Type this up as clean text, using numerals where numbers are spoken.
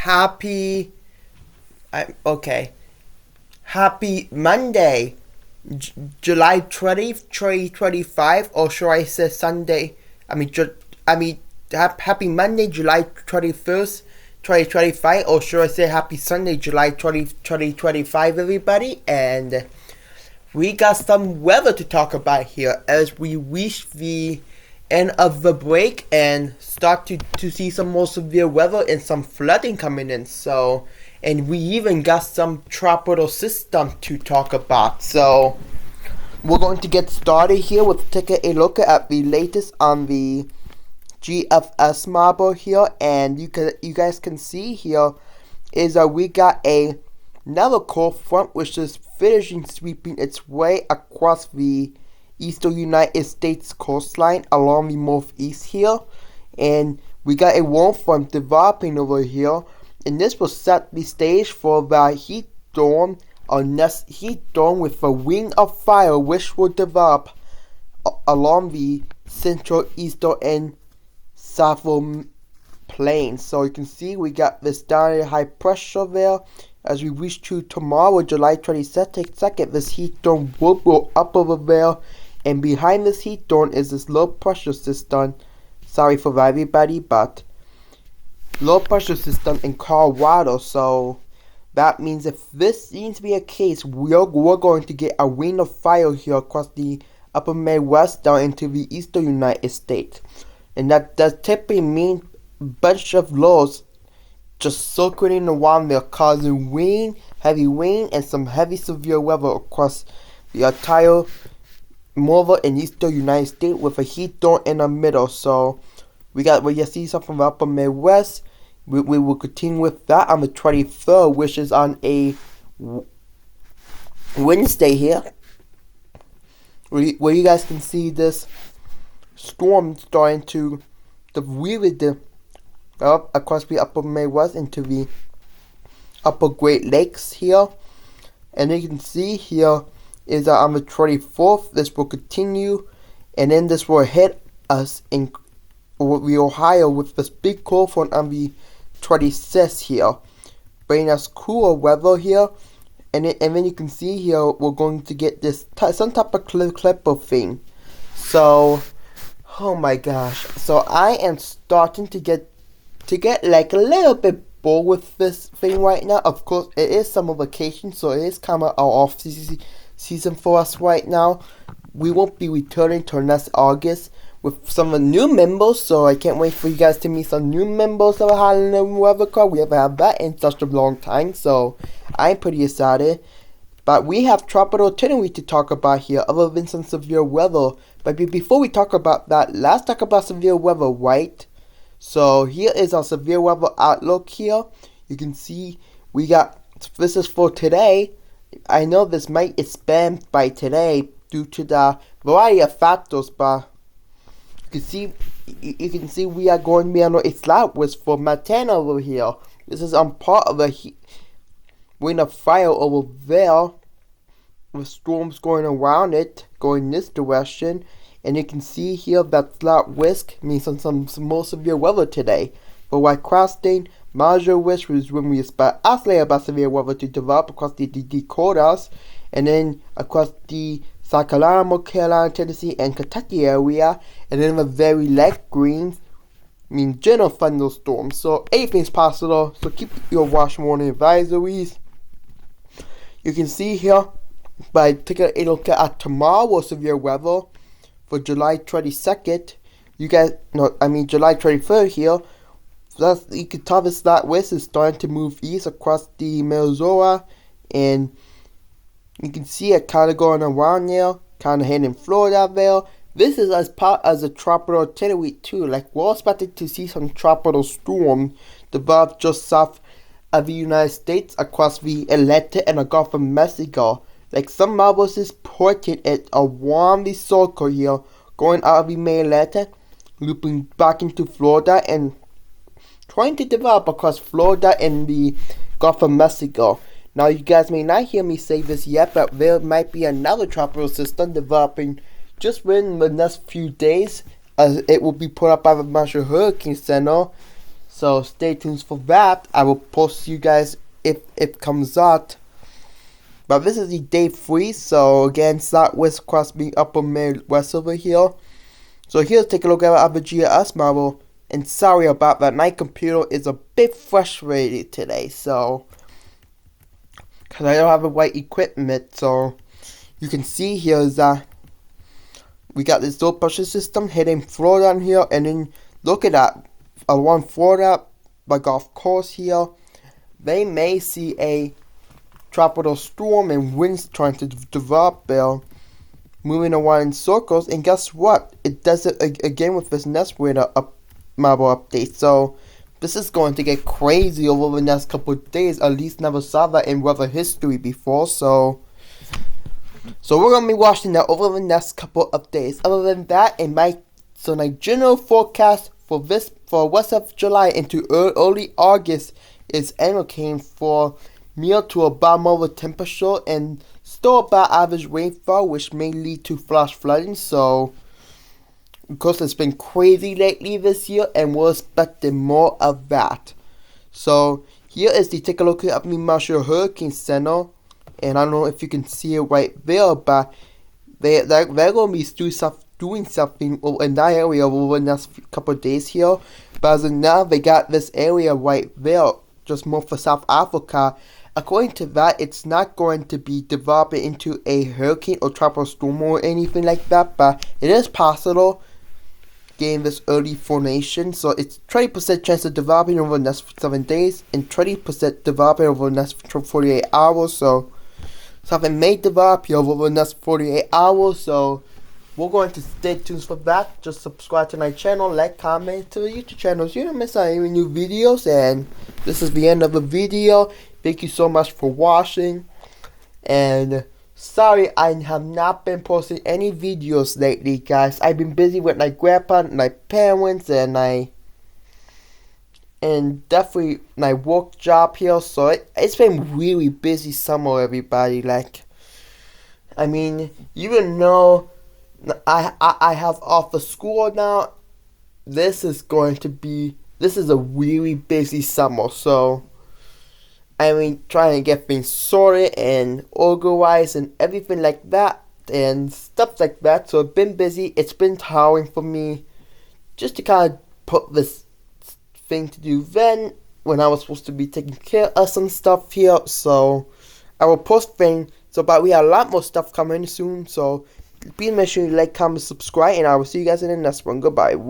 Happy, okay. Happy Monday, July 20th, 2025, or should I say Sunday? I mean, happy Monday, July 21st, 2025, or should I say happy Sunday, July 20th, 2025, everybody? And we got some weather to talk about here as we reach the end of the break and start to see some more severe weather and some flooding coming in. So, and we even got some tropical system to talk about. So, we're going to get started here with taking a look at the latest on the GFS model here, and you guys can see here is that we got another cold front which is finishing sweeping its way across the eastern United States coastline along the northeast here, and we got a warm front developing over here, and this will set the stage for the heat storm or next heat storm with a ring of fire which will develop along the central, eastern, and southern plains. So you can see we got this down high pressure there. As we reach to tomorrow, July 22nd, this heat storm will go up over there, and behind this heat storm is this low pressure system. Sorry for everybody, but low pressure system in Colorado. So that means if this seems to be a case, we're going to get a ring of fire here across the upper Midwest down into the eastern United States. And that does typically mean a bunch of lows just circulating around there, causing rain, heavy rain, and some heavy severe weather across the entire northern and eastern United States with a heat storm in the middle. So we see something from the upper Midwest. We will continue with that on the 23rd, which is on a Wednesday here, where you guys can see this storm starting to really up across the upper Midwest into the upper Great Lakes here. And you can see here is that on the 24th, this will continue, and then this will hit us in the Ohio with this big cold front on the 26th here, bringing us cooler weather here. And then you can see here we're going to get this some type of clipper thing. So, oh my gosh! So I am starting to get like a little bit bored with this thing right now. Of course, it is summer vacation, so it is kind of our off season for us right now. We won't be returning till next August with some new members, so I can't wait for you guys to meet some new members of the Highland Weather Club. We haven't had that in such a long time, so I'm pretty excited. But we have tropical tendency to talk about here, other than some severe weather. But before we talk about that, let's talk about severe weather, right? So here is our severe weather outlook here. You can see we got, this is for today. I know this might expand by today due to the variety of factors, but you can see we are going to be on a slight west for Montana over here. This is on part of the ring of fire over there, with storms going around it, going this direction. And you can see here that slight risk means some more severe weather today. But while crossing moderate risk is when we expect isolated about severe weather to develop across the Dakotas, and then across the South Carolina, North Carolina, Tennessee, and Kentucky area, and then the very light greens mean general thunderstorms. So anything's possible. So keep your watch warning advisories. You can see here by taking a look at tomorrow severe weather for July 22nd. July 23rd here. You can tell this that west is starting to move east across the Minnesota, and you can see it kind of going around there, kind of heading Florida there. This is as part as a tropical tendency too. Like, we're expecting to see some tropical storm develop just south of the United States across the Atlantic and the Gulf of Mexico. Like, some models is pointing at a warmly circle here, going out of the Mid-Atlantic, looping back into Florida, and trying to develop across Florida and the Gulf of Mexico. Now, you guys may not hear me say this yet, but there might be another tropical system developing just within the next few days, as it will be put up by the National Hurricane Center. So stay tuned for that. I will post you guys if it comes out. But this is the day 3, so again, Southwest Crosby Upper Midwest over here. So here's take a look at our GS model. And sorry about that, my computer is a bit frustrated today, so because I don't have the right equipment. So you can see here is that we got this low pressure system hitting Florida on here, and then look at that, along Florida, the Gulf Coast here, they may see a tropical storm and winds trying to develop there, moving around in circles. And guess what? It does it again with this next radar model update. So this is going to get crazy over the next couple of days. At least never saw that in weather history before. So we're gonna be watching that over the next couple of days. Other than that, my general forecast for rest of July into early August is indicating for mild to above moderate temperature and still about average rainfall, which may lead to flash flooding. So because it's been crazy lately this year, and we're expecting more of that. So here is the take a look at the Marshall Hurricane Center, and I don't know if you can see it right there, but they're going to be doing something in that area over the next couple of days here. But as of now, they got this area right there, just more for South Africa. According to that, it's not going to be developing into a hurricane or tropical storm or anything like that, but it is possible getting this early formation. So it's 20% chance of developing over the next 7 days and 20% developing over the next 48 hours. So something may develop here over the next 48 hours. So we're going to stay tuned for that. Just subscribe to my channel, like, comment to the YouTube channel so you don't miss out on any new videos. And this is the end of the video. Thank you so much for watching. And sorry I have not been posting any videos lately, guys. I've been busy with my grandpa, my parents, and definitely my work job here. So it's been really busy summer, everybody. Like, I mean, even though I have off of school now, this is a really busy summer. So I mean, trying to get things sorted and organized and everything like that and stuff like that. So I've been busy. It's been tiring for me just to kind of put this thing to do then when I was supposed to be taking care of some stuff here. So I will post things. So, but we have a lot more stuff coming soon. So please make sure you like, comment, subscribe, and I will see you guys in the next one. Goodbye. Whoop.